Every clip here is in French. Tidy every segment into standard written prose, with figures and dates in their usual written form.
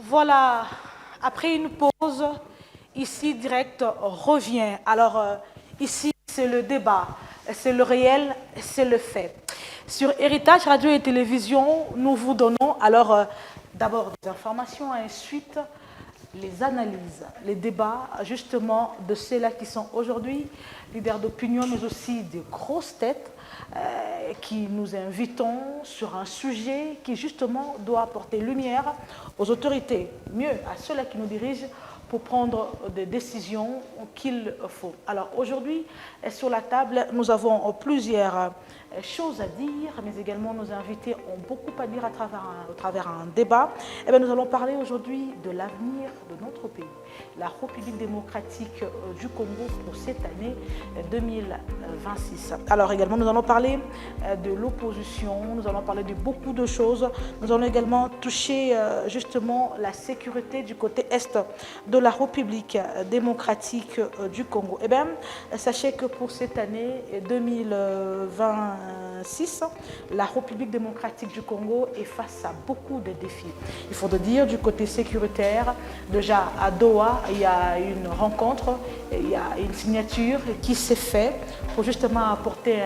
Voilà, après une pause, ici Direct revient. Alors, ici, c'est le débat, c'est le réel, c'est le fait. Sur Héritage Radio et Télévision, nous vous donnons alors d'abord des informations et ensuite les analyses, les débats justement de ceux-là qui sont aujourd'hui leaders d'opinion, mais aussi des grosses têtes qui nous invitons sur un sujet qui justement doit apporter lumière aux autorités, mieux à ceux-là qui nous dirigent pour prendre des décisions qu'il faut. Alors aujourd'hui, sur la table, nous avons plusieurs choses à dire, mais également nos invités ont beaucoup à dire à travers un débat. Eh bien, nous allons parler aujourd'hui de l'avenir de notre pays, la République démocratique du Congo pour cette année 2026. Alors également, nous allons parler de l'opposition, nous allons parler de beaucoup de choses. Nous allons également toucher justement la sécurité du côté est de la République démocratique du Congo. Eh bien, sachez que pour cette année 2026, la République démocratique du Congo est face à beaucoup de défis. Il faut dire, du côté sécuritaire, déjà à Doha, il y a une rencontre, il y a une signature qui s'est faite pour justement apporter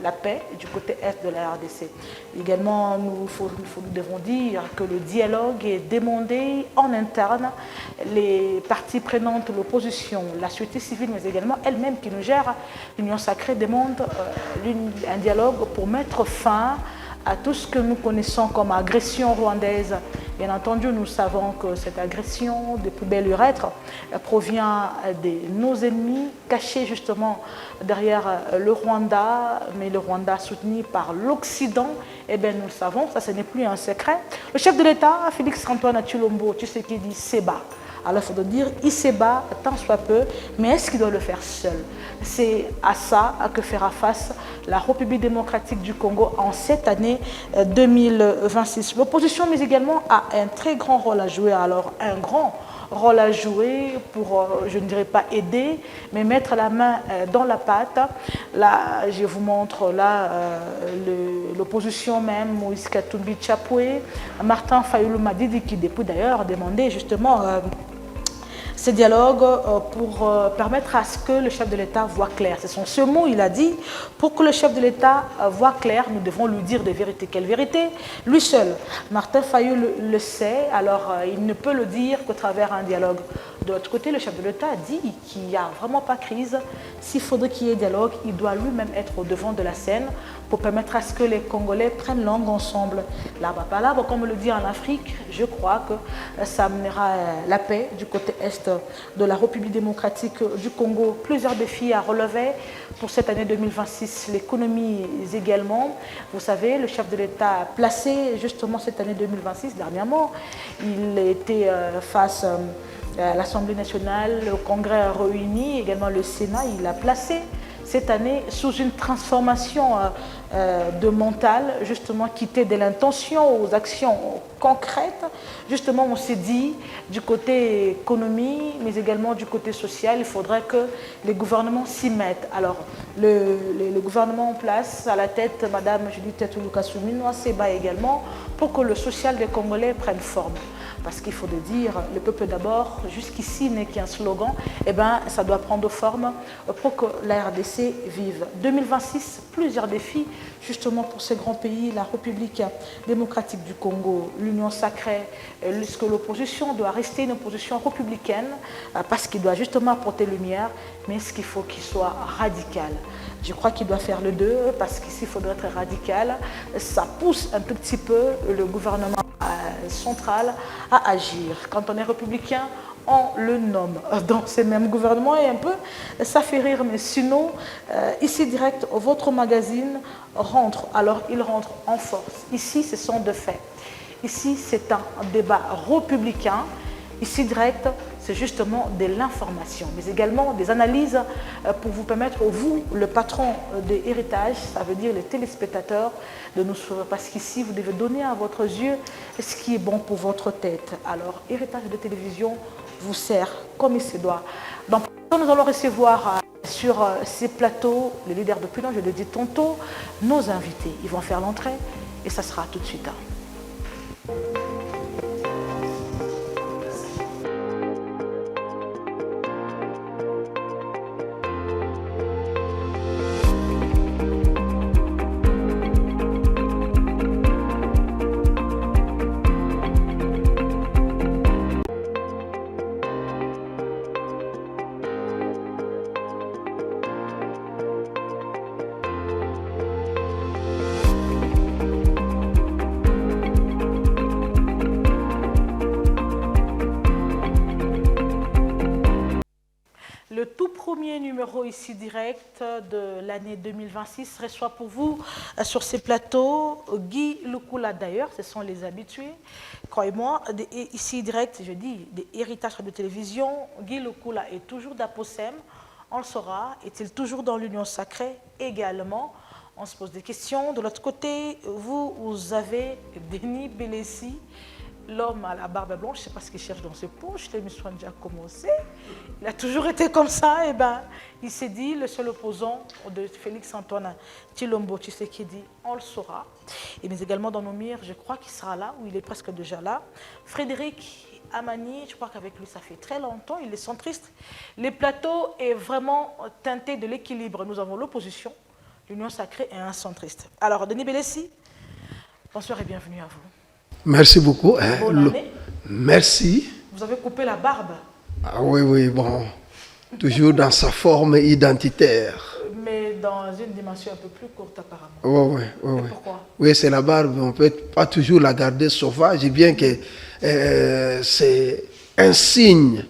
la paix du côté est de la RDC. Également, nous devons dire que le dialogue est demandé en interne. Les parties prenantes, l'opposition, la société civile, mais également elle-même qui nous gère, l'Union sacrée demande un dialogue pour mettre fin à tout ce que nous connaissons comme agression rwandaise. Bien entendu, nous savons que cette agression des poubelles urètres provient de nos ennemis cachés justement derrière le Rwanda, mais le Rwanda soutenu par l'Occident. Eh bien, nous le savons, ça ce n'est plus un secret. Le chef de l'État, Félix-Antoine Tshilombo Tshisekedi, s'est bas. Alors, il faut dire, il se bat tant soit peu, mais est-ce qu'il doit le faire seul? C'est à ça que fera face la République démocratique du Congo en cette année 2026. L'opposition, mais également, a un très grand rôle à jouer. Alors, un grand rôle à jouer pour, je ne dirais pas aider, mais mettre la main dans la pâte. Là, je vous montre là l'opposition même, Moïse Katumbi Chapoué, Martin Fayulu Madidi, qui depuis d'ailleurs demandé justement ce dialogue pour permettre à ce que le chef de l'État voit clair. Ce sont ce mot, il a dit, pour que le chef de l'État voit clair, nous devons lui dire des vérités. Quelle vérité? Lui seul. Martin Fayulu le sait, alors il ne peut le dire qu'au travers un dialogue. De l'autre côté, le chef de l'État dit qu'il n'y a vraiment pas crise. S'il faudrait qu'il y ait dialogue, il doit lui-même être au devant de la scène pour permettre à ce que les Congolais prennent langue ensemble. Là-bas, pas là, comme on le dit en Afrique, je crois que ça amènera la paix du côté est de la République démocratique du Congo. Plusieurs défis à relever pour cette année 2026, l'économie également. Vous savez, le chef de l'État a placé justement cette année 2026, dernièrement, il était face à l'Assemblée nationale, le Congrès réuni, également le Sénat, il a placé cette année sous une transformation de mental, justement quitter de l'intention aux actions concrètes. Justement, on s'est dit du côté économie, mais également du côté social, il faudrait que les gouvernements s'y mettent. Alors, le gouvernement en place, à la tête, Madame Judith Touloukassouminoua Seba également, pour que le social des Congolais prenne forme. Parce qu'il faut le dire, le peuple d'abord, jusqu'ici n'est qu'un slogan, eh bien, ça doit prendre forme pour que la RDC vive. 2026, plusieurs défis, justement pour ces grands pays, la République démocratique du Congo, l'Union sacrée, que l'opposition doit rester une opposition républicaine, parce qu'il doit justement apporter lumière, mais ce qu'il faut qu'il soit radical. Je crois qu'il doit faire le deux, parce qu'ici, il faudrait être radical. Ça pousse un tout petit peu le gouvernement central à agir. Quand on est républicain, on le nomme dans ces mêmes gouvernements et un peu, ça fait rire, mais sinon, ici direct, votre magazine rentre, alors il rentre en force. Ici, ce sont de faits. Ici, c'est un débat républicain. Ici, direct, c'est justement de l'information, mais également des analyses pour vous permettre, vous, le patron de Héritage, ça veut dire les téléspectateurs, de nous suivre. Parce qu'ici, vous devez donner à votre yeux ce qui est bon pour votre tête. Alors, Héritage de télévision vous sert comme il se doit. Donc, nous allons recevoir sur ces plateaux, les leaders d'opinion, je le dis tantôt, nos invités. Ils vont faire l'entrée et ça sera tout de suite. premier numéro ici direct de l'année 2026 reçoit pour vous sur ces plateaux Guy Lukula d'ailleurs, ce sont les habitués, croyez-moi, ici direct, je dis, des héritages de télévision. Guy Lukula est toujours d'Aposem, on le saura, est-il toujours dans l'union sacrée également? On se pose des questions. De l'autre côté, vous avez Denis Belessi, l'homme à la barbe blanche, je ne sais pas ce qu'il cherche dans ses poches, l'émission a déjà commencé. Il a toujours été comme ça, et ben, il s'est dit, le seul opposant de Félix-Antoine Tshilombo Tshisekedi, on le saura. Et mais également dans nos mires, je crois qu'il sera là, ou il est presque déjà là. Frédéric Amani, je crois qu'avec lui, ça fait très longtemps, il est centriste. Les plateaux est vraiment teinté de l'équilibre. Nous avons l'opposition, l'union sacrée et un centriste. Alors, Denis Belessi, bonsoir et bienvenue à vous. Merci beaucoup. Bonne année. Merci. Vous avez coupé la barbe. Ah oui, bon. Toujours dans sa forme identitaire. Mais dans une dimension un peu plus courte apparemment. Oui. Pourquoi? Oui, c'est la barbe. On ne peut pas toujours la garder sauvage, bien que c'est un signe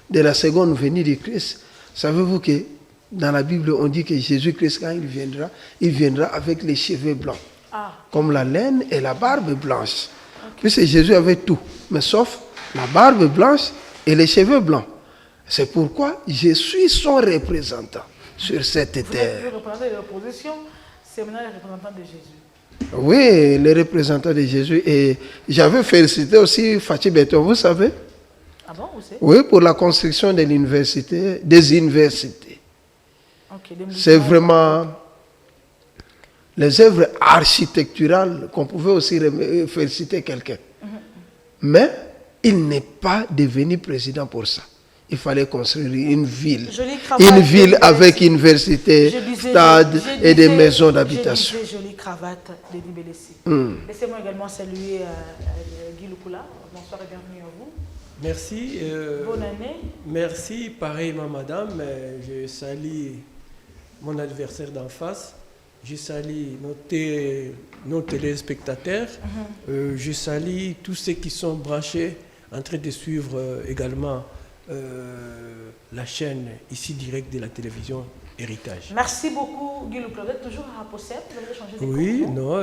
de la seconde venue du Christ. Savez-vous que dans la Bible, on dit que Jésus-Christ, quand il viendra avec les cheveux blancs. Comme la laine et la barbe blanche. Puisque Jésus avait tout, mais sauf la barbe blanche et les cheveux blancs. C'est pourquoi je suis son représentant sur cette terre. Le représentant de l'opposition, c'est maintenant le représentant de Jésus. Oui, le représentant de Jésus. Et j'avais félicité aussi Fathi Beton, vous savez? Ah bon, vous savez? Oui, pour la construction de l'université, des universités. Okay, c'est vraiment les œuvres architecturales qu'on pouvait aussi féliciter quelqu'un. Mais il n'est pas devenu président pour ça. Il fallait construire une ville. Une ville avec université, stade et des maisons d'habitation. Jolie cravate de Denis Belessi. Laissez-moi également saluer Guy Lukula. Bonsoir et bienvenue à vous. Merci. Bonne année. Merci, pareillement madame. Je salue mon adversaire d'en face. Je salue nos téléspectateurs. Je salue tous ceux qui sont branchés en train de suivre également la chaîne ici direct de la télévision Héritage. Merci beaucoup Guy Lukula. Vous êtes toujours à Aposem? Vous avez changé de Oui, compte, non.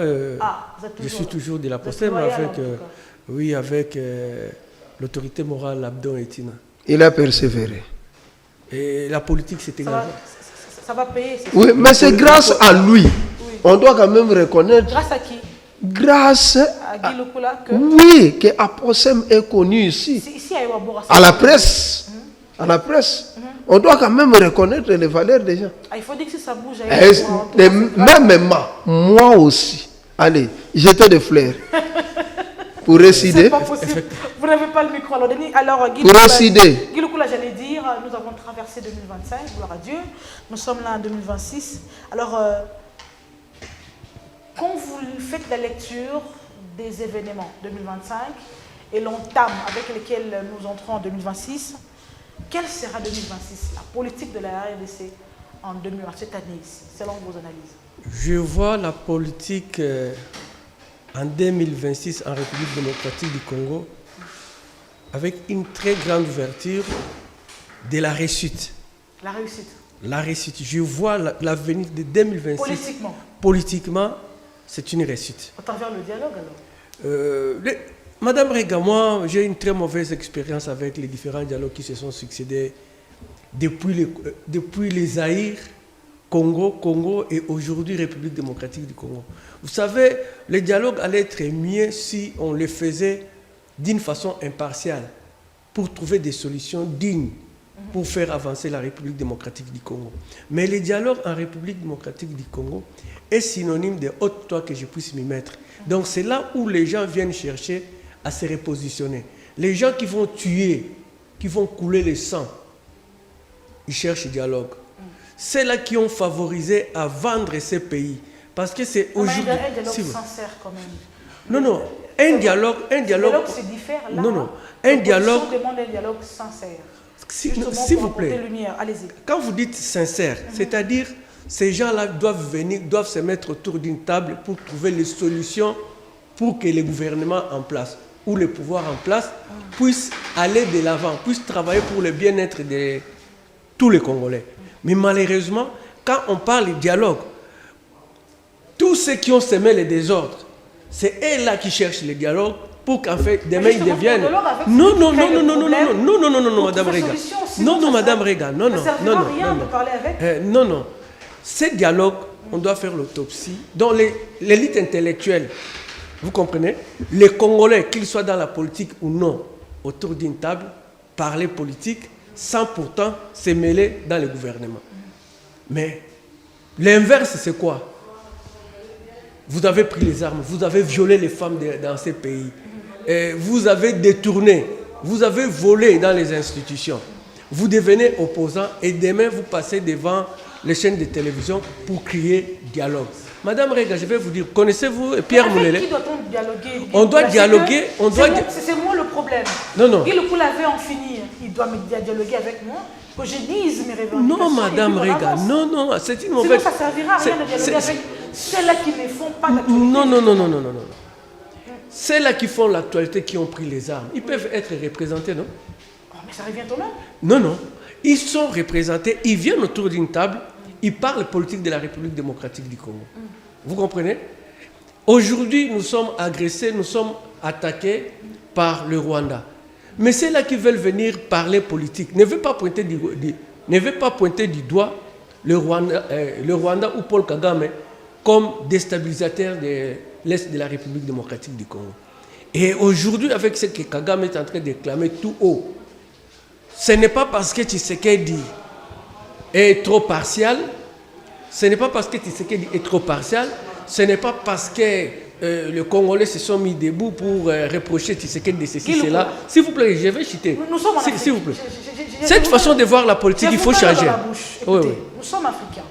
Je suis toujours de la Aposem avec l'autorité morale Abdon Etina. Il a persévéré. Et la politique, c'était également. Ça va payer. Oui, mais c'est grâce à lui. Oui. On doit quand même reconnaître. Grâce à qui? Grâce à Guy Lukula que... Oui, que Aposem est connu ici. Ici à la presse. À la presse. On doit quand même reconnaître les valeurs des gens. Il faut dire que si ça bouge. Même moi aussi. Allez, jetez des fleurs. Pour récider. C'est pas possible. Vous n'avez pas le micro. Alors, Guy Lukula, j'allais dire, nous avons traversé 2025, gloire à Dieu. Nous sommes là en 2026. Alors, quand vous faites la lecture des événements 2025 et l'entame avec lesquels nous entrons en 2026, quelle sera 2026, la politique de la RDC en 2026, cette année ici, selon vos analyses? Je vois la politique en 2026 en République démocratique du Congo avec une très grande ouverture de la réussite. La réussite. La réussite. Je vois l'avenir de 2026. Politiquement. Politiquement, c'est une réussite. À travers le dialogue alors Madame Rega, moi, j'ai une très mauvaise expérience avec les différents dialogues qui se sont succédés depuis les Zaïre, Congo et aujourd'hui République démocratique du Congo. Vous savez, les dialogues allaient être mieux si on les faisait d'une façon impartiale pour trouver des solutions dignes pour faire avancer la République démocratique du Congo. Mais les dialogues en République démocratique du Congo est synonyme de haute toi que je puisse m'y mettre. Donc c'est là où les gens viennent chercher à se repositionner. Les gens qui vont tuer, qui vont couler le sang, ils cherchent le dialogue. C'est là qui ont favorisé à vendre ces pays. Parce que c'est aujourd'hui... Un dialogue sincère quand même. Non, un dialogue... c'est différent. Là, non, un dialogue... demande un dialogue sincère. S'il vous plaît, allez-y. Quand vous dites sincère, c'est-à-dire ces gens-là doivent se mettre autour d'une table pour trouver les solutions pour que les gouvernements en place ou les pouvoirs en place puissent aller de l'avant, puissent travailler pour le bien-être de tous les Congolais. Mais malheureusement, quand on parle de dialogue, tous ceux qui ont semé les désordres, c'est eux-là qui cherchent le dialogue pour qu'en fait, demain, ils deviennent... Non, non, non, non, non, non, non, non, non, non, non, non, Madame Rega. Non, non, Madame Rega, non, non, non, non, non, non. Ce dialogue, on doit faire l'autopsie. Dans l'élite intellectuelle, vous comprenez? Les Congolais, qu'ils soient dans la politique ou non, autour d'une table, parler politique, sans pourtant se mêler dans le gouvernement. Mais l'inverse, c'est quoi? Vous avez pris les armes, vous avez violé les femmes dans ces pays, et vous avez détourné, vous avez volé dans les institutions. Vous devenez opposant et demain vous passez devant les chaînes de télévision pour crier dialogue. Madame Rega, je vais vous dire, connaissez-vous Pierre Moulele? Qui doit-on dialoguer? On doit dialoguer, on doit... C'est moi le problème. Non, non. Guy Lecoul avait en finir, il doit me dialoguer avec moi, que je dise mes revendications. Non, Madame Rega, non, non, c'est une mauvaise... Sinon, ça ne servira à rien de dialoguer avec ceux-là qui ne font pas d'actualité. Non, non, non, non, non, non, non. Ceux-là qui font l'actualité, qui ont pris les armes, ils peuvent être représentés, non? Oh, mais ça revient au même. Non, non. Ils sont représentés, ils viennent autour d'une table, ils parlent politique de la République démocratique du Congo. Vous comprenez? Aujourd'hui, nous sommes agressés, nous sommes attaqués par le Rwanda. Mais ceux-là qui veulent venir parler politique ne veulent pas pointer du doigt le Rwanda ou Paul Kagame comme déstabilisateur de l'Est de la République démocratique du Congo. Et aujourd'hui, avec ce que Kagame est en train de clamer tout haut, ce n'est pas parce que Tshisekedi est trop partial, ce n'est pas parce que Tshisekedi est trop partial, ce n'est pas parce que les Congolais se sont mis debout pour reprocher Tshisekedi de ceci, cela. S'il vous plaît, je vais chuter. S'il vous plaît. Cette façon de voir la politique, il faut changer. Écoutez, oui, oui. Nous sommes africains.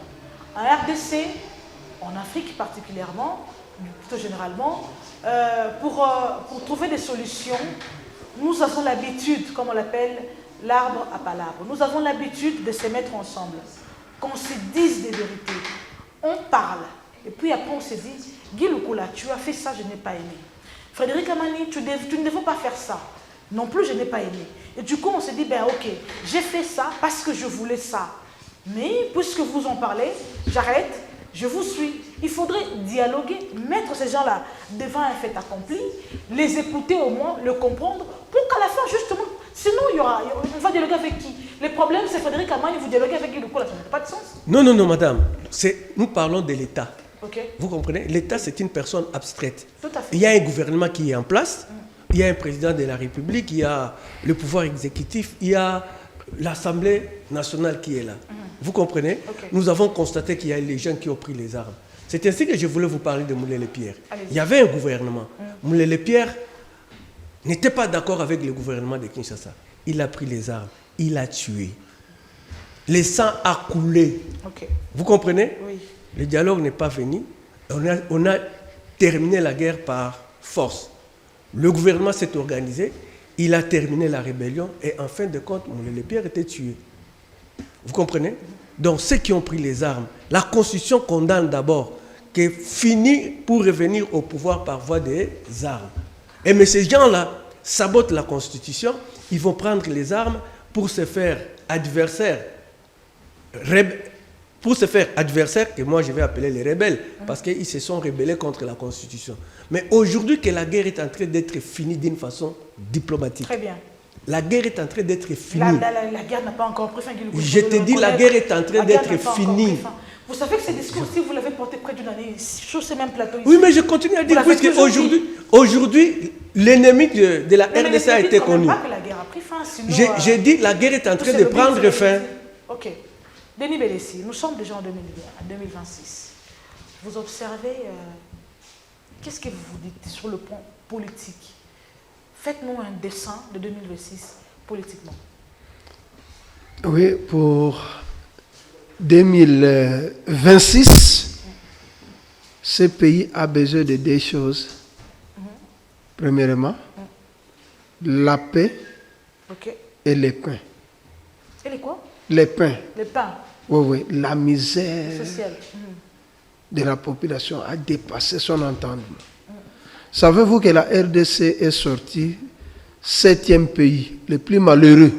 En RDC, en Afrique particulièrement, plutôt généralement, pour trouver des solutions, nous avons l'habitude, comme on l'appelle, l'arbre à palabres. Nous avons l'habitude de se mettre ensemble, qu'on se dise des vérités. On parle. Et puis après, on se dit, Guy Lecoula, tu as fait ça, je n'ai pas aimé. Frédéric Amani, tu ne devais pas faire ça. Non plus, je n'ai pas aimé. Et du coup, on se dit, ben ok, j'ai fait ça parce que je voulais ça. Mais puisque vous en parlez, j'arrête, je vous suis. Il faudrait dialoguer, mettre ces gens-là devant un fait accompli, les écouter au moins, le comprendre, pour qu'à la fin, justement, sinon, on va dialoguer avec qui? Les problèmes, c'est Frédéric Amani, vous dialoguez avec Guy Lecoula, ça n'a pas de sens. Non, non, non, madame. Nous parlons de l'État. Okay. Vous comprenez? L'État, c'est une personne abstraite. Tout à fait. Il y a un gouvernement qui est en place, il y a un président de la République, il y a le pouvoir exécutif, il y a l'Assemblée nationale qui est là. Vous comprenez? Okay. Nous avons constaté qu'il y a les gens qui ont pris les armes. C'est ainsi que je voulais vous parler de Moulele Pierre. Il y avait un gouvernement. Moulele Pierre n'était pas d'accord avec le gouvernement de Kinshasa. Il a pris les armes, il a tué. Le sang a coulé. Okay. Vous comprenez? Oui. Le dialogue n'est pas venu. On a terminé la guerre par force. Le gouvernement s'est organisé, il a terminé la rébellion et en fin de compte, Moulele Pierre était tué. Vous comprenez? Donc ceux qui ont pris les armes, la Constitution condamne d'abord que finit pour revenir au pouvoir par voie des armes. Et mais ces gens-là sabotent la Constitution, ils vont prendre les armes pour se faire adversaires, que moi je vais appeler les rebelles, parce qu'ils se sont rebellés contre la Constitution. Mais aujourd'hui que la guerre est en train d'être finie d'une façon diplomatique. Très bien. La guerre est en train d'être finie. La guerre n'a pas encore pris fin. Je te dis, la guerre est en train d'être finie. Vous savez que ce discours, si vous l'avez porté près d'une année, sur ces mêmes plateaux ici. Oui, mais je continue à dire, puisque aujourd'hui, l'ennemi de la RDC a été connu. Pas que la guerre a pris fin, sinon, j'ai dit, la guerre est en train de prendre fin. Ok. Denis Bélessi, nous sommes déjà en 2026. Vous observez, qu'est-ce que vous vous dites sur le point politique? Faites-nous un dessin de 2026 politiquement. Oui, pour 2026, ce pays a besoin de deux choses. Premièrement, la paix et les pains. Et les quoi? Les pains. Les pains. Oui, oui. La misère sociale de la population a dépassé son entendement. Savez-vous que la RDC est sortie 7e pays le plus malheureux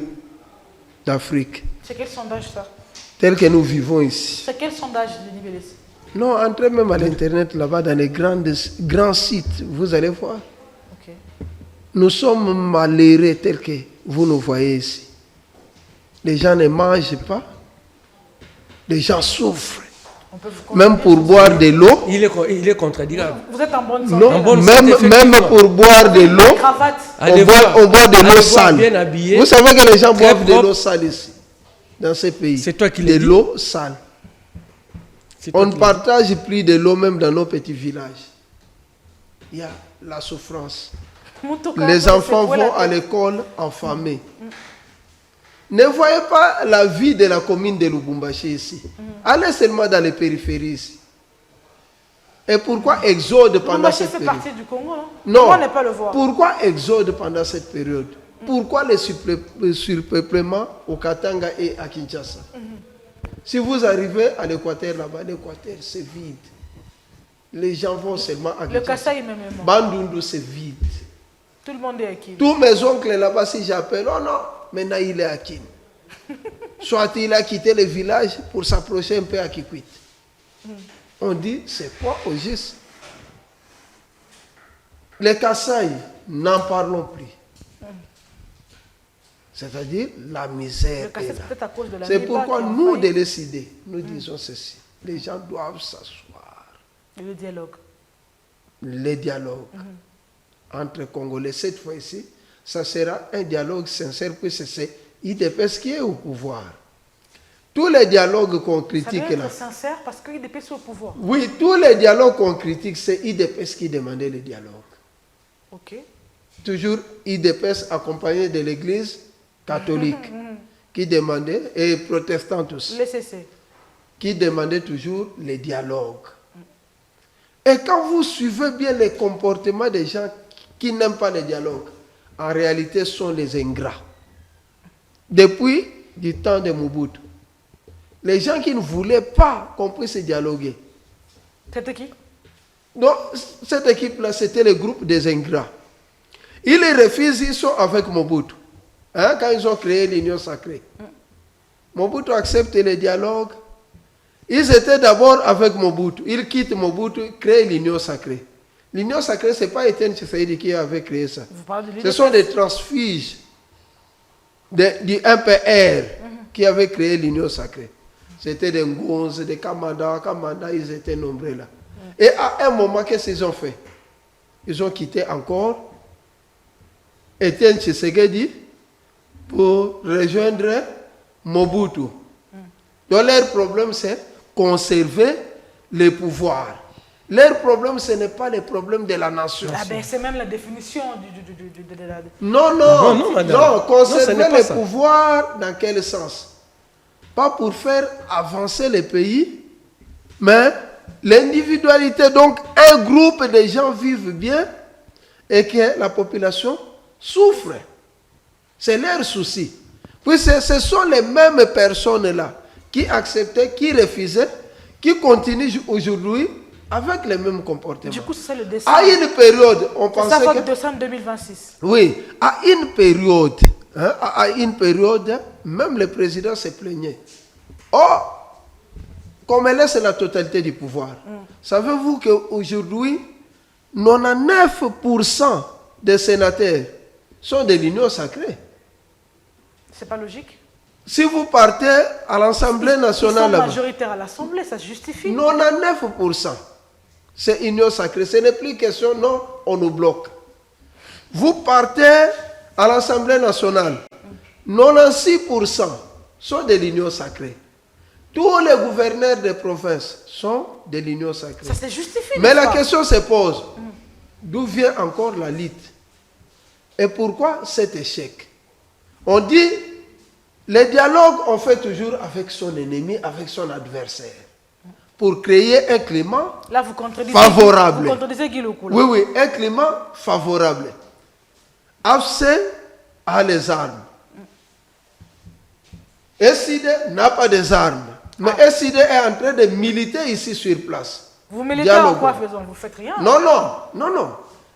d'Afrique? C'est quel sondage ça? tel que nous vivons ici. C'est quel sondage de Nibélé? Non, entrez même à l'internet là-bas dans les grands sites, vous allez voir. Ok. Nous sommes malheureux tels que vous nous voyez ici. Les gens ne mangent pas. Les gens souffrent. On peut vous Même pour boire de l'eau. Il est contradictoire. Vous êtes en bonne santé. Non, En bonne même, santé, même effectivement. pour boire de l'eau, Cravate. Allez voir. on boit de Allez l'eau voir, sale. bien habillé. Vous savez que les gens Très boivent de propre. l'eau sale ici, dans ces pays. C'est toi qui De le dis. l'eau sale. C'est toi On ne qui- partage plus de l'eau même dans nos petits villages. Il y a la souffrance. Mutuka, Les c'est enfants pour la vont à tête. l'école affamés. Ne voyez pas la vie de la commune de Lubumbashi ici. Allez seulement dans les périphéries ici. Et pourquoi exode pendant Lubumbashi cette fait période? partie du Congo, non? Non. Comment ne pas le voir? Pourquoi exode pendant cette période? Pourquoi le surpeuplement au Katanga et à Kinshasa? Si vous arrivez à l'Équateur là-bas, l'Équateur c'est vide. Les gens vont seulement à Le Kinshasa. Kasaï même est mort. Bandundu c'est vide. Tout le monde est acquis. Tous mes oncles là-bas, si j'appelle, oh non, maintenant il est à Kin. Soit il a quitté le village pour s'approcher un peu à Kikwit. On dit, c'est quoi au juste? Les Kasaï, n'en parlons plus. C'est-à-dire, la misère Le Kasaï, est c'est là. peut-être à cause de la C'est Néba pourquoi qui a nous, envahi. de décider, nous disons ceci. Les gens doivent s'asseoir. Et le dialogue. Les dialogues entre Congolais, cette fois-ci, ça sera un dialogue sincère, puisque c'est IDPS qui est au pouvoir. Tous les dialogues qu'on Ça critique doit là, être sincère parce qu'il est au pouvoir. oui, tous les dialogues qu'on critique, c'est IDPS qui demandait le dialogue. Ok. Toujours IDPS accompagné de l'église catholique qui demandait, et protestante aussi, Laissez-c'est. qui demandait toujours les dialogues. Et quand vous suivez bien les comportements des gens qui n'aiment pas les dialogues, en réalité, ce sont les ingrats. Depuis du temps de Mobutu, les gens qui ne voulaient pas qu'on puisse dialoguer. C'était qui? Donc, cette équipe-là, c'était le groupe des ingrats. Ils les refusent, ils sont avec Mobutu. Hein, quand ils ont créé l'Union sacrée. Mobutu accepte les dialogues. Ils étaient d'abord avec Mobutu. Ils quittent Mobutu, créent l'Union sacrée. L'Union sacrée, ce n'est pas Étienne Tshisekedi qui avait créé ça. Vous parlez de Ce sont des transfuges du MPR qui avaient créé l'Union sacrée. C'était des Ngonze, des Kamanda, ils étaient nombreux là. Et à un moment, qu'est-ce qu'ils ont fait? Ils ont quitté encore Étienne Tshisekedi pour rejoindre Mobutu. Donc leur problème, c'est conserver le pouvoir. Leur problème, ce n'est pas le problème de la nation. Ah ben, c'est même la définition de la... Non, Non, madame. non, Non, conserver ce n'est pas le ça. pouvoir dans quel sens? Pas pour faire avancer le pays, mais l'individualité. Donc, un groupe de gens vivent bien et que la population souffre. C'est leur souci. Puis ce sont les mêmes personnes-là qui acceptaient, qui refusaient, qui continuent aujourd'hui avec les mêmes comportements. Du coup, c'est ça le dessin. À une période, on C'est ça pensait votre que... dessin 2026. Oui, à une période, même le président se plaignait. Oh, comme elle laisse la totalité du pouvoir. Savez-vous qu'aujourd'hui, 99% des sénateurs sont de l'Union sacrée. C'est pas logique. Si vous partez à l'Assemblée Ils nationale sont là-bas, majoritaires à l'Assemblée, ça se justifie. 99%, c'est Union sacrée. Ce n'est plus question, non, on nous bloque. Vous partez à l'Assemblée nationale, 96% sont de l'Union sacrée. Tous les gouverneurs des provinces sont de l'Union sacrée. Ça se justifie. Mais n'est-ce la pas? question se pose, d'où vient encore la lutte? Et pourquoi cet échec? On dit, les dialogues, on fait toujours avec son ennemi, avec son adversaire, pour créer un climat Là, vous contredisez. favorable. Vous contredisez Guy Lokula. Oui, oui, un climat favorable. AFC a les armes. SID n'a pas des armes. Mais SID est en train de militer ici sur place. Vous militez Dialogue. en quoi, faisons? Vous faites rien. Non, non, non, non.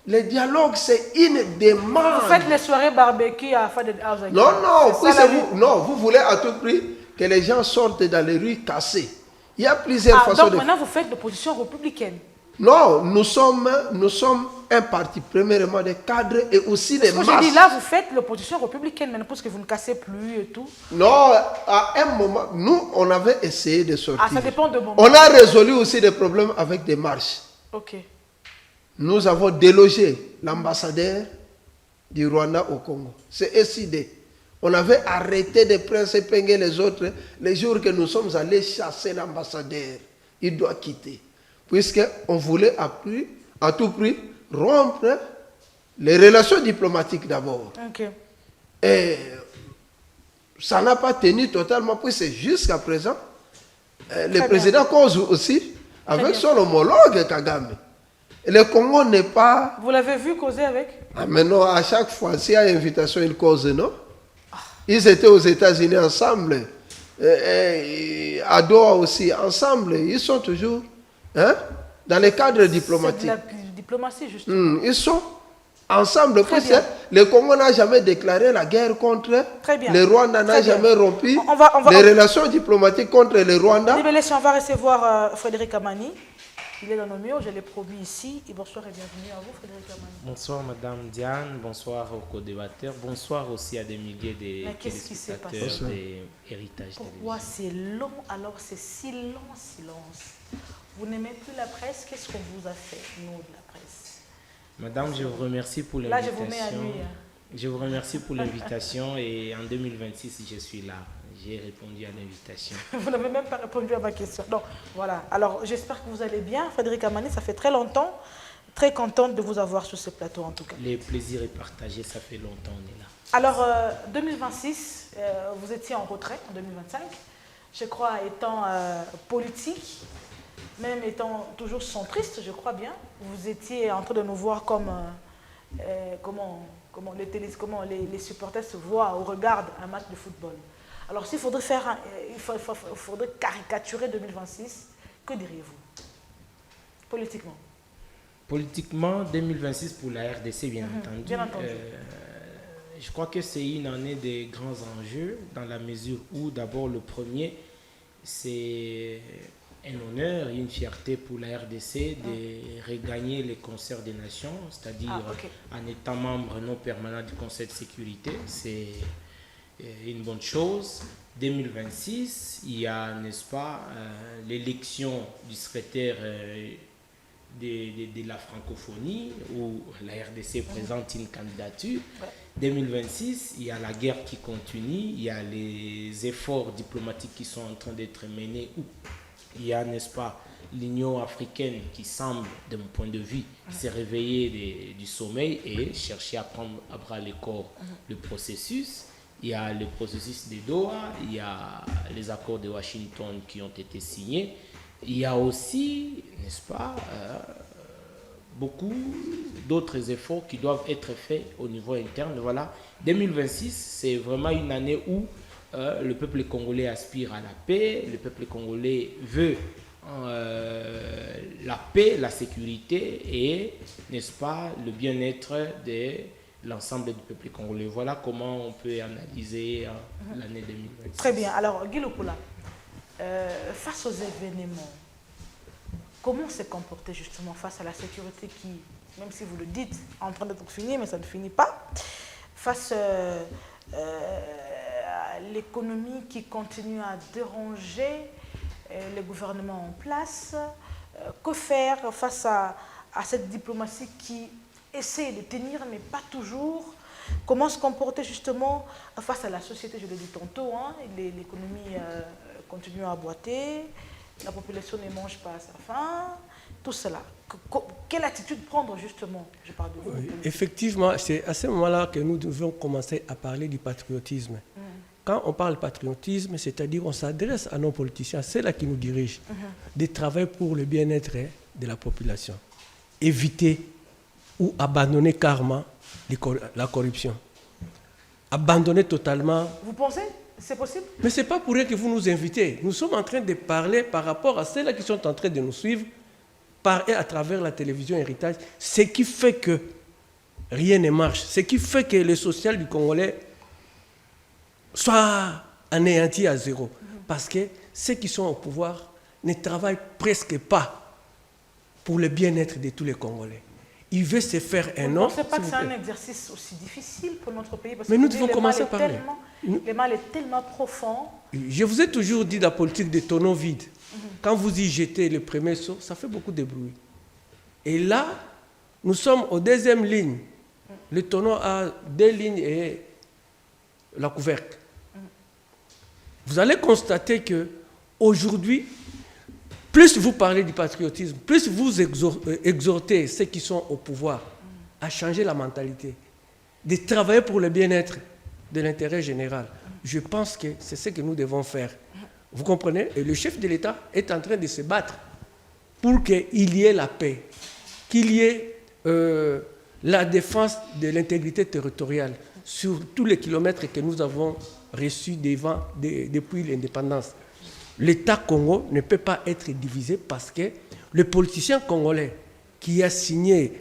Le dialogue, c'est une demande. Vous faites les soirées barbecue à Faded House. Non, non, C'est puis ça, la lutte. vous voulez à tout prix que les gens sortent dans les rues cassés. Il y a plusieurs façons donc de... maintenant vous faites l'opposition républicaine. Non, nous sommes un parti, premièrement, des cadres et aussi des Ce que masses. je dis là, vous faites l'opposition républicaine, maintenant parce que vous ne cassez plus et tout. Non, à un moment, nous, on avait essayé de sortir. Ah, ça dépend de moment. On a résolu aussi des problèmes avec des marches. Ok. Nous avons délogé l'ambassadeur du Rwanda au Congo. C'est SID. On avait arrêté de prendre épingler les autres les jours que nous sommes allés chasser l'ambassadeur. Il doit quitter. Puisqu'on voulait à tout prix rompre les relations diplomatiques d'abord. Ok. Et ça n'a pas tenu totalement, puisque jusqu'à présent, le président cause aussi avec son homologue Kagame. Et le Congo n'est pas... Vous l'avez vu causer avec? Ah, mais non, à chaque fois, s'il y a invitation, il cause, non? Ils étaient aux États-Unis ensemble. Et à Doha aussi, ensemble. Ils sont toujours dans les cadres diplomatiques. C'est de la diplomatie, justement. Ils sont ensemble. Très bien. Le Congo n'a jamais déclaré la guerre contre le Rwanda, n'a jamais rompu les relations diplomatiques contre le Rwanda. On va recevoir Frédéric Amani. Il est dans nos murs, je l'ai promis ici. Et bonsoir et bienvenue à vous, Frédéric Amani. Bonsoir, Madame Diane. Bonsoir aux co-débatteurs. Bonsoir aussi à des milliers de téléspectateurs des héritages. Pourquoi c'est long, alors c'est si long, silence? Vous n'aimez plus la presse? Qu'est-ce qu'on vous a fait, nous, de la presse? Madame, je vous remercie pour l'invitation. Là, je vous mets à nuit. Je vous remercie pour l'invitation et en 2026, je suis là. J'ai répondu à l'invitation. Vous n'avez même pas répondu à ma question. Donc, voilà. Alors, j'espère que vous allez bien. Frédéric Amani, ça fait très longtemps. Très contente de vous avoir sur ce plateau, en tout cas. Le plaisir est partagé, ça fait longtemps, on est là. Alors, 2026, vous étiez en retrait en 2025. Je crois étant politique, même étant toujours centriste, je crois bien. Vous étiez en train de nous voir comme... comment les supporters se voient ou regardent un match de football. Alors, s'il faudrait faudrait caricaturer 2026, que diriez-vous politiquement? Politiquement, 2026 pour la RDC, bien entendu. Bien entendu. Je crois que c'est une année de grands enjeux, dans la mesure où, d'abord, le premier, c'est un honneur, une fierté pour la RDC de regagner les concerts des nations, c'est-à-dire en étant membre non permanent du Conseil de sécurité. C'est une bonne chose. 2026, il y a, n'est-ce pas, l'élection du secrétaire de la francophonie, où la RDC présente une candidature. 2026, il y a la guerre qui continue, il y a les efforts diplomatiques qui sont en train d'être menés, où il y a, n'est-ce pas, l'Union africaine qui semble, de mon point de vue, se réveiller du sommeil et chercher à prendre à bras le corps le processus. Il y a le processus de Doha, il y a les accords de Washington qui ont été signés. Il y a aussi, n'est-ce pas, beaucoup d'autres efforts qui doivent être faits au niveau interne. Voilà, 2026, c'est vraiment une année où le peuple congolais aspire à la paix, le peuple congolais veut la paix, la sécurité et, n'est-ce pas, le bien-être de l'ensemble du peuple congolais. Voilà comment on peut analyser l'année 2026. Très bien. Alors, Guy Lukula, face aux événements, comment s'est comporté justement face à la sécurité qui, même si vous le dites, est en train d'être finie, mais ça ne finit pas, face à l'économie qui continue à déranger les gouvernements en place, que faire face à cette diplomatie qui essaie de tenir, mais pas toujours? Comment se comporter justement face à la société? Je l'ai dit tantôt, l'économie continue à boiter, la population ne mange pas à sa faim, tout cela. Quelle attitude prendre justement? Je parle de vous. Oui, effectivement, c'est à ce moment-là que nous devons commencer à parler du patriotisme. Quand on parle patriotisme, c'est-à-dire on s'adresse à nos politiciens, c'est là qui nous dirigent, de travailler pour le bien-être de la population. Éviter ou abandonner carrément la corruption. Abandonner totalement. Vous pensez? C'est possible? Mais ce n'est pas pour rien que vous nous invitez. Nous sommes en train de parler par rapport à ceux-là qui sont en train de nous suivre par et à travers la télévision Héritage. Ce qui fait que rien ne marche. Ce qui fait que le social du Congolais soit anéanti à zéro. Parce que ceux qui sont au pouvoir ne travaillent presque pas pour le bien-être de tous les Congolais. Ils veulent se faire un nom. Je ne pense pas que c'est un exercice aussi difficile pour notre pays. Parce mais que nous devons commencer par parler. Le mal est tellement profond. Je vous ai toujours dit la politique des tonneaux vides. Quand vous y jetez le premier saut, ça fait beaucoup de bruit. Et là, nous sommes aux deuxième ligne. Le tonneau a 2 lignes et la couvercle. Vous allez constater que aujourd'hui, plus vous parlez du patriotisme, plus vous exhortez ceux qui sont au pouvoir à changer la mentalité, de travailler pour le bien-être de l'intérêt général. Je pense que c'est ce que nous devons faire. Vous comprenez? Et le chef de l'État est en train de se battre pour qu'il y ait la paix, qu'il y ait la défense de l'intégrité territoriale sur tous les kilomètres que nous avons reçus depuis l'indépendance. L'État Congo ne peut pas être divisé parce que le politicien congolais qui a signé,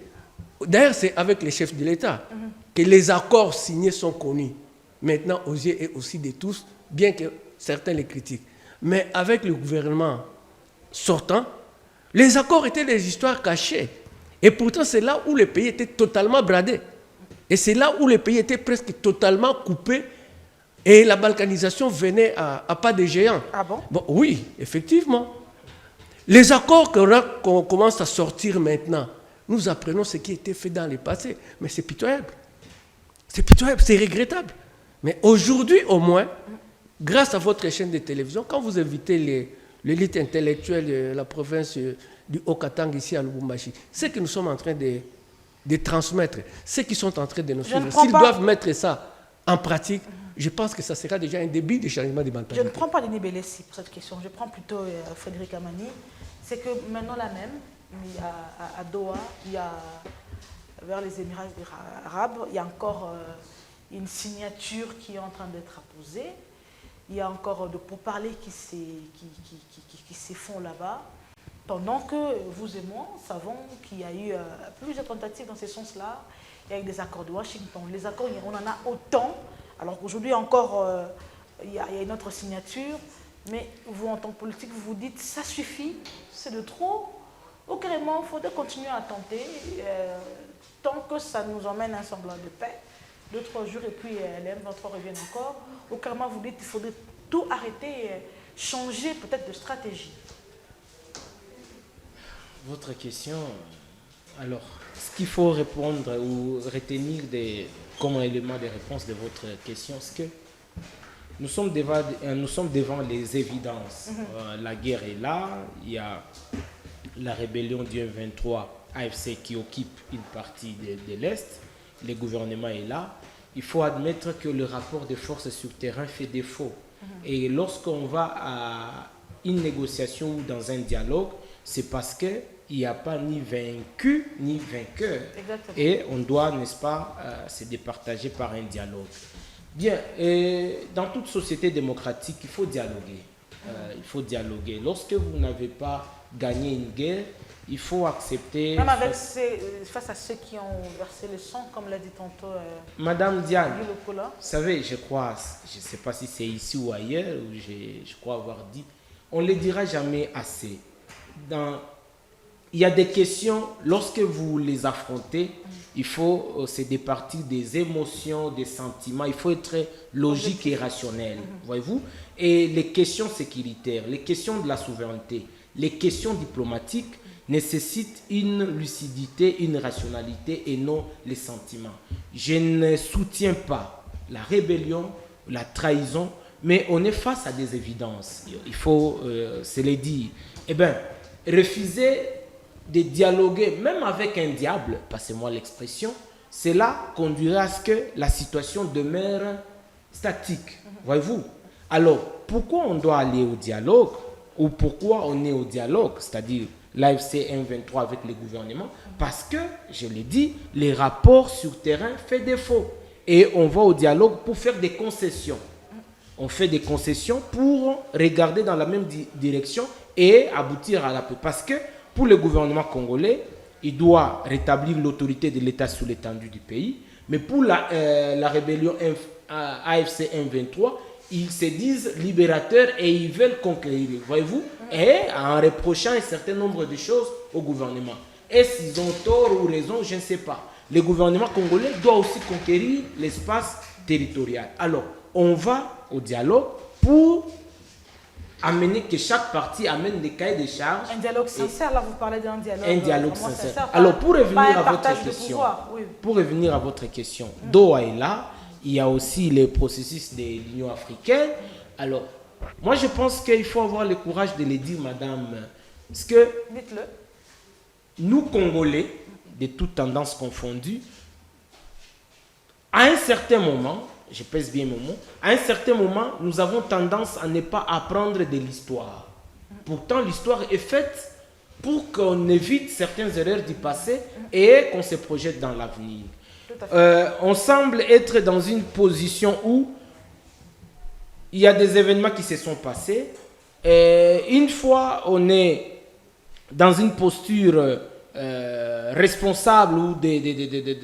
d'ailleurs c'est avec les chefs de l'État que les accords signés sont connus, maintenant aux yeux et aussi de tous, bien que certains les critiquent. Mais avec le gouvernement sortant, les accords étaient des histoires cachées. Et pourtant, c'est là où le pays était totalement bradé. Et c'est là où le pays était presque totalement coupé. Et la balkanisation venait à pas de géant. Ah bon? Bon, oui, effectivement. Les accords qu'on commence à sortir maintenant, nous apprenons ce qui était fait dans le passé. Mais c'est pitoyable. C'est pitoyable, c'est regrettable. Mais aujourd'hui, au moins, grâce à votre chaîne de télévision, quand vous invitez l'élite intellectuelle de la province du Haut-Katanga ici à Lubumbashi, c'est que nous sommes en train de transmettre, ceux qui sont en train de nous suivre, s'ils doivent mettre ça en pratique, je pense que ça sera déjà un début de changement de mentalité. Je ne prends pas Denis Bélessi pour cette question, je prends plutôt Frédéric Amani. C'est que maintenant là même, il y a, à Doha, il y a vers les Émirats arabes, il y a encore une signature qui est en train d'être apposée. Il y a encore de pourparlers qui se font là-bas. Pendant que vous et moi savons qu'il y a eu plusieurs tentatives dans ce sens-là, il y a eu des accords de Washington. Les accords, on en a autant. Alors qu'aujourd'hui encore, il y a une autre signature. Mais vous, en tant que politique, vous vous dites, ça suffit, c'est de trop. Ou carrément, il faudrait continuer à tenter, tant que ça nous emmène à un semblant de paix. 2-3 jours et puis les M23 reviennent encore. Ou carrément, vous dites qu'il faudrait tout arrêter, changer peut-être de stratégie. Votre question, alors, ce qu'il faut répondre ou retenir comme élément de réponse de votre question, c'est que nous sommes devant les évidences. La guerre est là, il y a la rébellion du M23 AFC qui occupe une partie de l'Est, le gouvernement est là. Il faut admettre que le rapport de force sur terrain fait défaut. Et lorsqu'on va à une négociation ou dans un dialogue, c'est parce qu'il n'y a pas ni vaincu ni vainqueur. Exactement. Et on doit, n'est-ce pas, se départager par un dialogue. Bien, dans toute société démocratique, il faut dialoguer. Il faut dialoguer. Lorsque vous n'avez pas gagné une guerre, il faut accepter... Même avec face à ceux qui ont versé le sang, comme l'a dit tantôt Madame Diane, vous savez, je crois, je ne sais pas si c'est ici ou ailleurs, ou je crois avoir dit, on ne le dira jamais assez. Il y a des questions, lorsque vous les affrontez, il faut se départir des émotions, des sentiments, il faut être logique et rationnel, voyez-vous. Et les questions sécuritaires, les questions de la souveraineté, les questions diplomatiques nécessitent une lucidité, une rationalité et non les sentiments. Je ne soutiens pas la rébellion, la trahison, mais on est face à des évidences. Il faut se les dire. Eh bien, refuser de dialoguer, même avec un diable, passez-moi l'expression, cela conduira à ce que la situation demeure statique. Voyez-vous? Alors, pourquoi on doit aller au dialogue ou pourquoi on est au dialogue, c'est-à-dire l'AFC M23 avec les gouvernements? Parce que, je l'ai dit, les rapports sur terrain font défaut. Et on va au dialogue pour faire des concessions. On fait des concessions pour regarder dans la même direction et aboutir à la paix. Parce que pour le gouvernement congolais, il doit rétablir l'autorité de l'État sur l'étendue du pays. Mais pour la rébellion AFC M23, ils se disent libérateurs et ils veulent conquérir, voyez-vous, et en reprochant un certain nombre de choses au gouvernement. Est-ce qu'ils ont tort ou raison? Je ne sais pas. Le gouvernement congolais doit aussi conquérir l'espace territorial. Alors, on va au dialogue pour amener que chaque partie amène des cahiers de charges. Un dialogue sincère, là vous parlez d'un dialogue. Un dialogue vraiment sincère. Alors, pour revenir à votre question, pouvoir, oui. pour revenir à votre question, Doha est là. Il y a aussi le processus de l'Union africaine. Alors, moi je pense qu'il faut avoir le courage de le dire, madame. Parce que dites-le. Nous, Congolais, de toutes tendances confondues, à un certain moment, je pèse bien mon mot, à un certain moment, nous avons tendance à ne pas apprendre de l'histoire. Pourtant, l'histoire est faite pour qu'on évite certaines erreurs du passé et qu'on se projette dans l'avenir. On semble être dans une position où il y a des événements qui se sont passés et une fois on est dans une posture responsable ou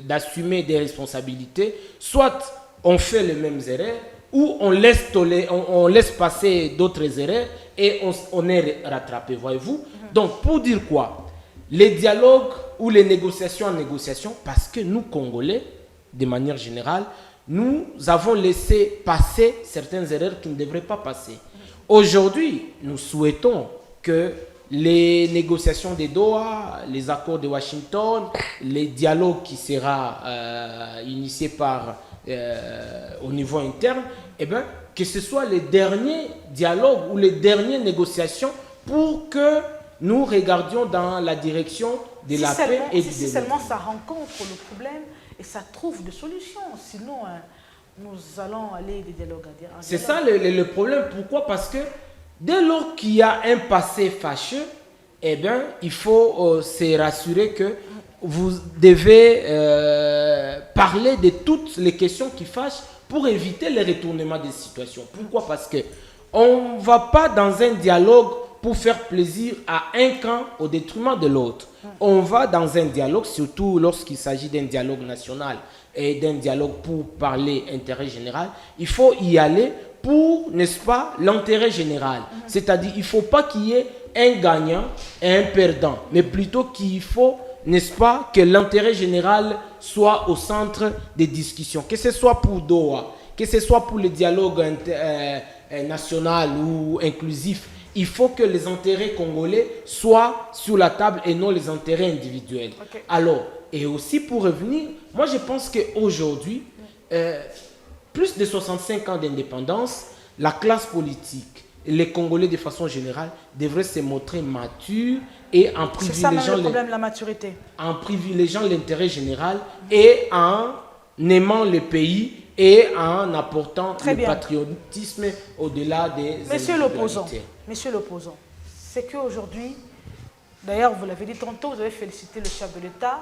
d'assumer des responsabilités, soit on fait les mêmes erreurs ou on laisse passer d'autres erreurs et on est rattrapé, voyez-vous. Donc pour dire quoi? Les dialogues ou les négociations en négociation, parce que nous, Congolais, de manière générale, nous avons laissé passer certaines erreurs qui ne devraient pas passer. Aujourd'hui, nous souhaitons que les négociations de Doha, les accords de Washington, les dialogues qui sera initiés par au niveau interne, eh bien, que ce soit les derniers dialogues ou les dernières négociations pour que nous regardions dans la direction de la paix et du développement. Si seulement ça rencontre le problème et ça trouve des solutions, sinon nous allons aller des dialogues à dire. C'est ça le problème. Pourquoi? Parce que dès lors qu'il y a un passé fâcheux, eh bien, il faut se rassurer que vous devez parler de toutes les questions qui fâchent pour éviter le retournement des situations. Pourquoi? Parce que on ne va pas dans un dialogue pour faire plaisir à un camp au détriment de l'autre. On va dans un dialogue, surtout lorsqu'il s'agit d'un dialogue national et d'un dialogue pour parler intérêt général, il faut y aller pour, n'est-ce pas, l'intérêt général. C'est-à-dire, il ne faut pas qu'il y ait un gagnant et un perdant, mais plutôt qu'il faut, n'est-ce pas, que l'intérêt général soit au centre des discussions. Que ce soit pour Doha, que ce soit pour le dialogue national ou inclusif, il faut que les intérêts congolais soient sur la table et non les intérêts individuels. Okay. Alors, et aussi pour revenir, moi je pense qu'aujourd'hui, plus de 65 ans d'indépendance, la classe politique, les Congolais de façon générale, devraient se montrer matures et en privilégiant, la maturité. En privilégiant l'intérêt général et en aimant le pays et en apportant le patriotisme au-delà des Monsieur l'opposant, c'est qu'aujourd'hui, d'ailleurs vous l'avez dit tantôt, vous avez félicité le chef de l'État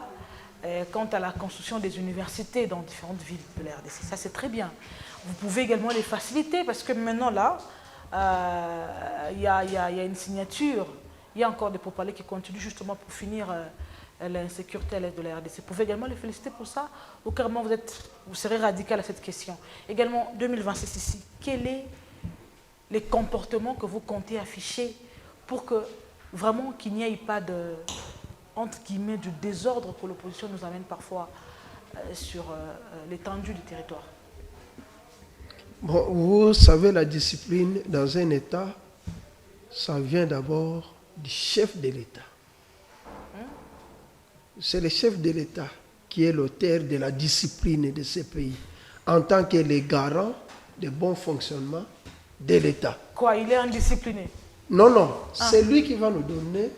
quant à la construction des universités dans différentes villes de la RDC. Ça c'est très bien. Vous pouvez également les faciliter parce que maintenant là, il y a une signature, il y a encore des pourparlers qui continuent justement pour finir l'insécurité à l'est de la RDC. Vous pouvez également les féliciter pour ça ou carrément vous serez radical à cette question. Également, 2026 ici, quels sont les comportements que vous comptez afficher pour que vraiment qu'il n'y ait pas de, entre guillemets, du désordre que l'opposition nous amène parfois sur l'étendue du territoire? Bon, vous savez, la discipline dans un État, ça vient d'abord du chef de l'État. C'est le chef de l'État qui est l'auteur de la discipline de ce pays, en tant que le garant du bon fonctionnement de l'État. Quoi, il est indiscipliné? Non, c'est lui qui va nous donner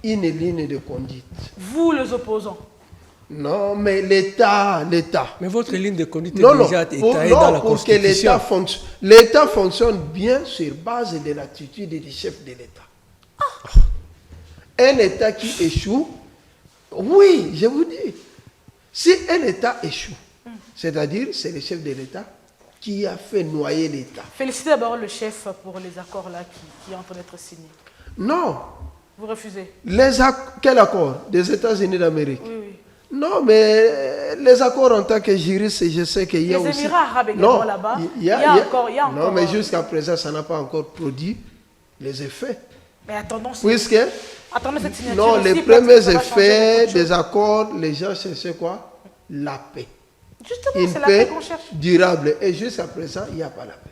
une ligne de conduite. Vous, les opposants? Non, mais l'État. Mais votre ligne de conduite est déjà étayée dans la Constitution. Pour que l'État fonctionne bien sur base de l'attitude du chef de l'État. Un État qui échoue, oui, je vous dis, si un État échoue, c'est-à-dire c'est le chef de l'État qui a fait noyer l'État. Félicitez d'abord le chef pour les accords là qui sont en train d'être signés. Non. Vous refusez? Quel accord? Des États-Unis d'Amérique? Oui. Non, mais Les accords en tant que juriste, je sais qu'il y a Les aussi... Émirats arabes également là-bas. Il y a encore... Non, mais jusqu'à présent, ça n'a pas encore produit les effets. Mais attendons... Puisque... Attendons cette signature. Non, aussi, les premiers ça va effets changer des accords, les gens cherchaient quoi? La paix. Justement, Une c'est la paix paix qu'on cherche. durable. Et jusqu'à présent, il n'y a pas la paix.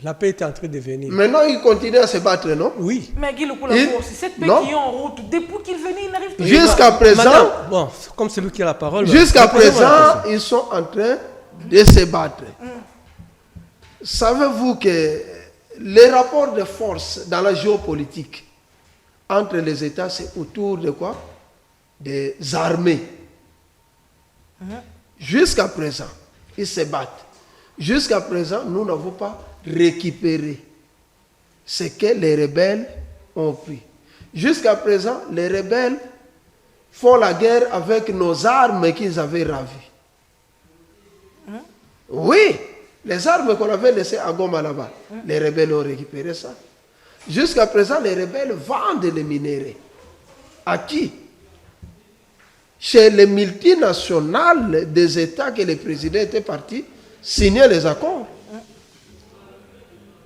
La paix est en train de venir. Maintenant, ils continuent à se battre, non? Oui. Mais Guy c'est cette paix Non. qui est en route. Depuis qu'il venait, il n'arrive pas. Jusqu'à présent, Madame, bon, comme c'est lui qui a la parole. jusqu'à posez-moi la présent, question. ils sont en train de se battre. Savez-vous que les rapports de force dans la géopolitique entre les États, c'est autour de quoi? Des armées. Jusqu'à présent, ils se battent. Jusqu'à présent, nous n'avons pas récupéré ce que les rebelles ont pris. Jusqu'à présent, les rebelles font la guerre avec nos armes qu'ils avaient ravées. Oui, les armes qu'on avait laissées à Goma là-bas, les rebelles ont récupéré ça. Jusqu'à présent, les rebelles vendent les minéraux. À qui? Chez les multinationales des États que les présidents étaient partis signer les accords.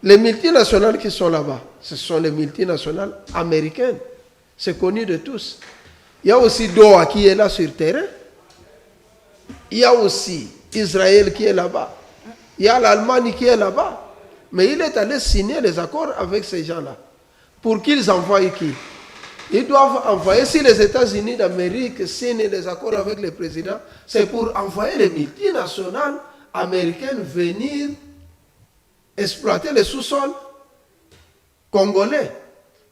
Les multinationales qui sont là-bas, ce sont les multinationales américaines. C'est connu de tous. Il y a aussi Doha qui est là sur terrain. Il y a aussi Israël qui est là-bas. Il y a l'Allemagne qui est là-bas. Mais il est allé signer les accords avec ces gens-là. Pour qu'ils envoient qui? Ils doivent envoyer, si les États-Unis d'Amérique signent les accords avec le président, c'est pour envoyer les multinationales américaines venir exploiter les sous-sols congolais.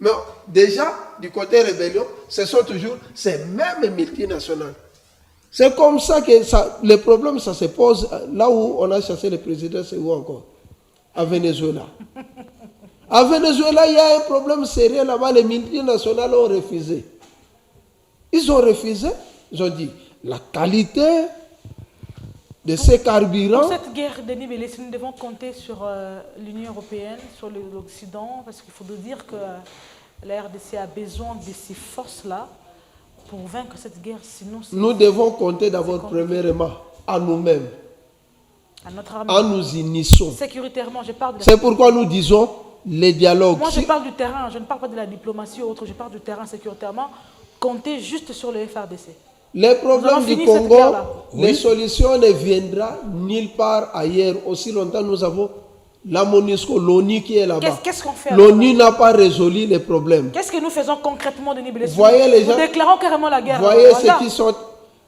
Mais déjà, du côté rébellion, ce sont toujours ces mêmes multinationales. C'est comme ça que le problème, ça se pose là où on a chassé le président, c'est où encore? À Venezuela. À Venezuela, il y a un problème sérieux là-bas. Les multinationales ont refusé. Ils ont refusé. Ils ont dit, la qualité de ces carburants... Pour cette guerre, Denis Bélé, nous devons compter sur l'Union européenne, sur l'Occident, parce qu'il faut dire que la RDC a besoin de ces forces-là pour vaincre cette guerre. Sinon, nous devons compter d'abord premièrement à nous-mêmes, à notre armée. en nous unissant. Sécuritairement, je parle de C'est pourquoi nous disons les dialogues. Moi, je parle du terrain, je ne parle pas de la diplomatie ou autre, je parle du terrain sécuritairement. Comptez juste sur le FRDC. Les problèmes du Congo, les Oui. solutions ne viendront nulle part ailleurs. Aussi longtemps nous avons la MONUSCO, l'ONU qui est là-bas. Qu'est-ce qu'on fait? L'ONU n'a pas résolu les problèmes. Qu'est-ce que nous faisons concrètement, Denis Bélé? Voyez les gens. Nous déclarons carrément la guerre. Voyez Voilà. ceux qui sont...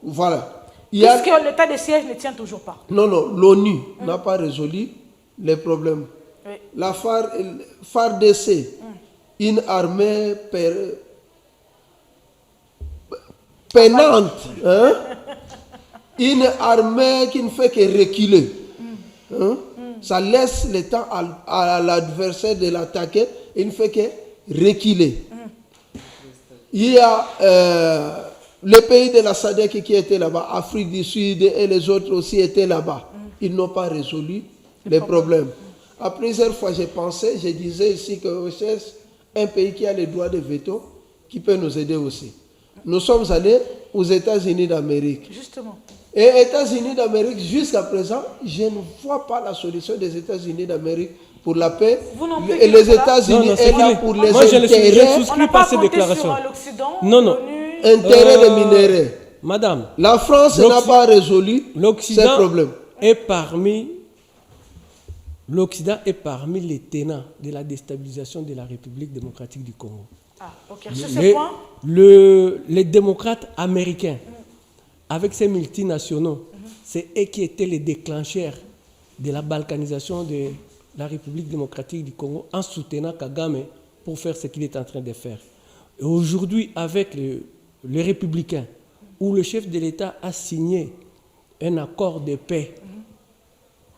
Voilà. Il y a... Puisque l'état de siège ne tient toujours pas. Non, l'ONU n'a pas résolu les problèmes. Oui. La FARDC, une armée peinante, hein? Une armée qui ne fait que reculer. Hein? Ça laisse le temps à l'adversaire de l'attaquer, il ne fait que reculer. Il y a les pays de la SADC qui étaient là-bas, Afrique du Sud et les autres aussi étaient là-bas. Ils n'ont pas résolu les problèmes. À plusieurs fois, j'ai pensé, je disais ici que cherche un pays qui a le droit de veto, qui peut nous aider aussi. Nous sommes allés aux États-Unis d'Amérique. Justement. Et États-Unis d'Amérique, jusqu'à présent, je ne vois pas la solution des États-Unis d'Amérique pour la paix. Vous non plus, Et les Nicolas? États-Unis Non, sont là pour les moi, je ne intérêts, souscris On n'a pas pas à ces compté déclarations. sur l'Occident. Non, non. l'ONU. intérêts des minéraux. Madame, La France n'a pas résolu ces l'Occident problèmes. est parmi les tenants de la déstabilisation de la République démocratique du Congo. Ah, ok. Sur ce point, Les démocrates américains, avec ces multinationaux, c'est eux qui étaient les déclencheurs de la balkanisation de la République démocratique du Congo en soutenant Kagame pour faire ce qu'il est en train de faire. Et aujourd'hui, avec les républicains, où le chef de l'État a signé un accord de paix,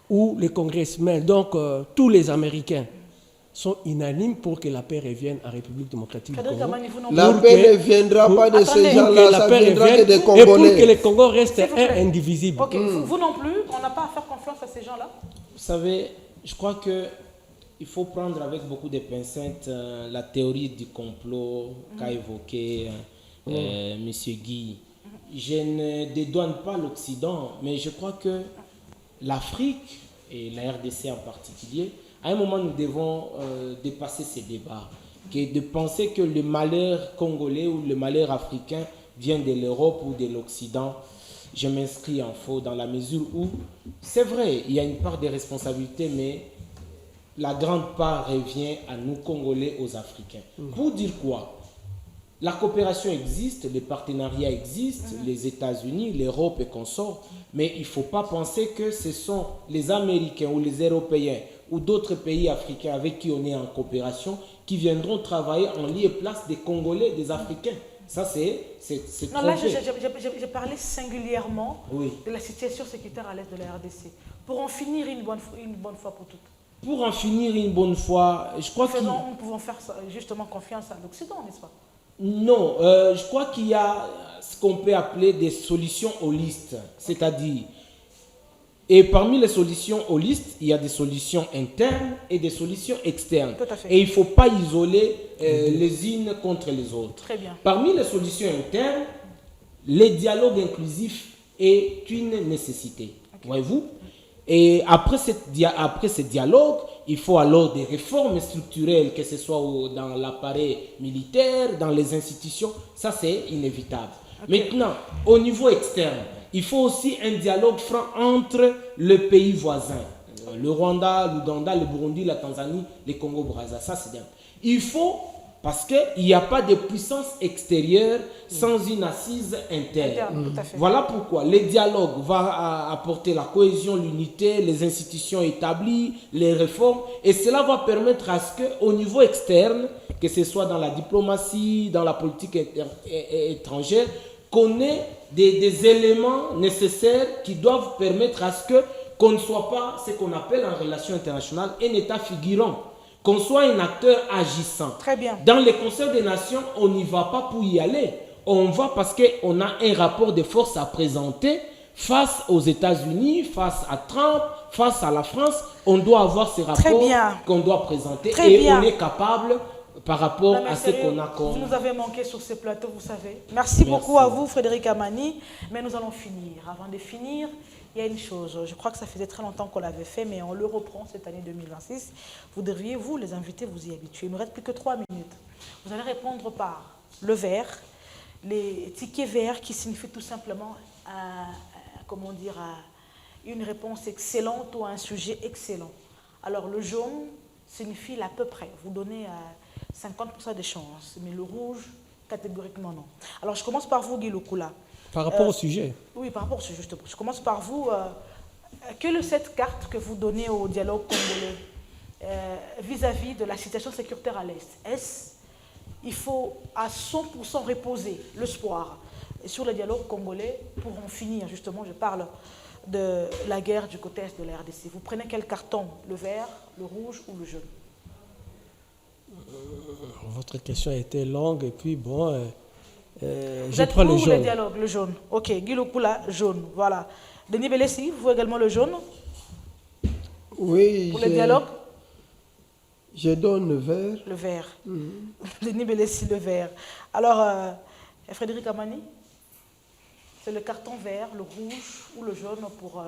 où les congressmen, donc tous les Américains, sont unanimes pour que la paix revienne en République démocratique du Frédéric Congo. Amani, vous non La plus. paix ne viendra pas de ces Attendez. gens-là, Que la ça paix viendra que revienne des et pour que Congolais. le Congo reste S'il vous plaît. indivisible. Ok, vous non plus, on n'a pas à faire confiance à ces gens-là. Vous savez, je crois que il faut prendre avec beaucoup de pincettes la théorie du complot qu'a évoqué Monsieur Guy. je ne dédouane pas l'Occident, mais je crois que l'Afrique, et la RDC en particulier, à un moment, nous devons dépasser ces débats. De penser que le malheur congolais ou le malheur africain vient de l'Europe ou de l'Occident, je m'inscris en faux dans la mesure où, c'est vrai, il y a une part de responsabilité, mais la grande part revient à nous, Congolais, aux Africains. Pour dire quoi? La coopération existe, les partenariats existent, les États-Unis, l'Europe et consorts, mais il ne faut pas penser que ce sont les Américains ou les Européens ou d'autres pays africains avec qui on est en coopération qui viendront travailler en lieu et place des Congolais, des Africains. Ça, c'est non, là, j'ai parlé singulièrement oui. de la situation sécuritaire à l'est de la RDC. Pour en finir une bonne fois pour toutes. Pour en finir une bonne fois, je crois que... Nous pouvons faire justement confiance à l'Occident, n'est-ce pas? Non, je crois qu'il y a ce qu'on peut appeler des solutions holistes. C'est-à-dire, et parmi les solutions holistes, il y a des solutions internes et des solutions externes. Tout à fait. Et il ne faut pas isoler les unes contre les autres. Très bien. Parmi les solutions internes, le dialogue inclusif est une nécessité. Okay. Voyez-vous? Et après ce dialogue, il faut alors des réformes structurelles, que ce soit dans l'appareil militaire, dans les institutions. Ça, c'est inévitable. Okay. Maintenant, au niveau externe, il faut aussi un dialogue franc entre les pays voisins. Le Rwanda, l'Ouganda, le Burundi, la Tanzanie, le Congo-Brazza. Ça, c'est bien. Il faut, parce qu'il n'y a pas de puissance extérieure sans une assise interne. Voilà pourquoi le dialogue va apporter la cohésion, l'unité, les institutions établies, les réformes. Et cela va permettre à ce qu'au niveau externe, que ce soit dans la diplomatie, dans la politique étrangère, qu'on ait des éléments nécessaires qui doivent permettre à ce qu'on ne soit pas ce qu'on appelle en relation internationale un État figurant, qu'on soit un acteur agissant. Très bien. Dans les Conseils des Nations, on n'y va pas pour y aller. On va parce qu'on a un rapport de force à présenter face aux États-Unis, face à Trump, face à la France. On doit avoir ces rapports qu'on doit présenter on est capable par rapport à ce qu'on a comme... Vous nous avez manqué sur ce plateau, vous savez. Merci beaucoup à vous, Frédéric Amani. Mais nous allons finir. Avant de finir, il y a une chose. Je crois que ça faisait très longtemps qu'on l'avait fait, mais on le reprend cette année 2026. Vous devriez, vous, les invités, vous y habituer. Il ne me reste plus que 3 minutes. Vous allez répondre par le vert, les tickets verts qui signifient tout simplement, comment dire, une réponse excellente ou un sujet excellent. Alors, le jaune signifie l'à peu près. Vous donnez 50% de chances, mais le rouge, catégoriquement non. Alors, je commence par vous, Guy Lukula. Par rapport au sujet. Oui, par rapport au sujet, justement. Je commence par vous. Quelle est cette carte que vous donnez au dialogue congolais vis-à-vis de la situation sécuritaire à l'Est? Est-ce qu'il faut à 100% reposer l'espoir sur le dialogue congolais pour en finir? Justement, je parle de la guerre du côté est de la RDC. Vous prenez quel carton? Le vert, le rouge ou le jaune? Votre question a été longue et puis bon, je prends le jaune. Le dialogue, le jaune. Ok, Guy Lukula, jaune, voilà. Denis Belessi, vous également le jaune? Oui. Pour le dialogue? Je donne le vert. Le vert. Denis Belessi, le vert. Alors, Frédéric Amani, c'est le carton vert, le rouge ou le jaune pour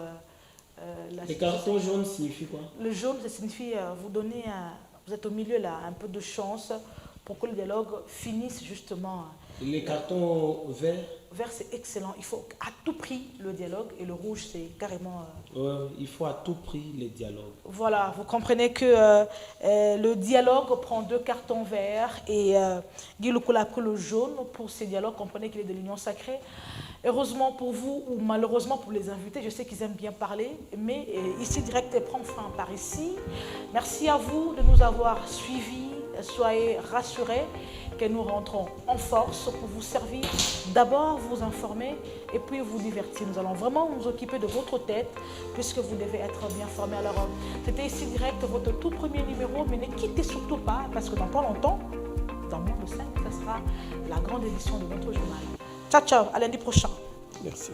la... Le carton jaune signifie quoi? Le jaune, ça signifie vous donner... Vous êtes au milieu là, un peu de chance pour que le dialogue finisse justement. Les cartons verts? Vert, c'est excellent. Il faut à tout prix le dialogue et le rouge, c'est carrément... il faut à tout prix le dialogue. Voilà, vous comprenez que le dialogue prend 2 cartons verts et Guy Lukula a pris le jaune pour ces dialogues. Comprenez qu'il est de l'union sacrée. Heureusement pour vous ou malheureusement pour les invités, je sais qu'ils aiment bien parler, mais ici direct prend fin par ici. Merci à vous de nous avoir suivis. Soyez rassurés que nous rentrons en force pour vous servir, d'abord vous informer et puis vous divertir. Nous allons vraiment nous occuper de votre tête puisque vous devez être bien formés. Alors, c'était ici direct votre tout premier numéro, mais ne quittez surtout pas parce que dans pas longtemps, dans moins de 5, ce sera la grande édition de notre journal. Ciao, ciao, à lundi prochain. Merci.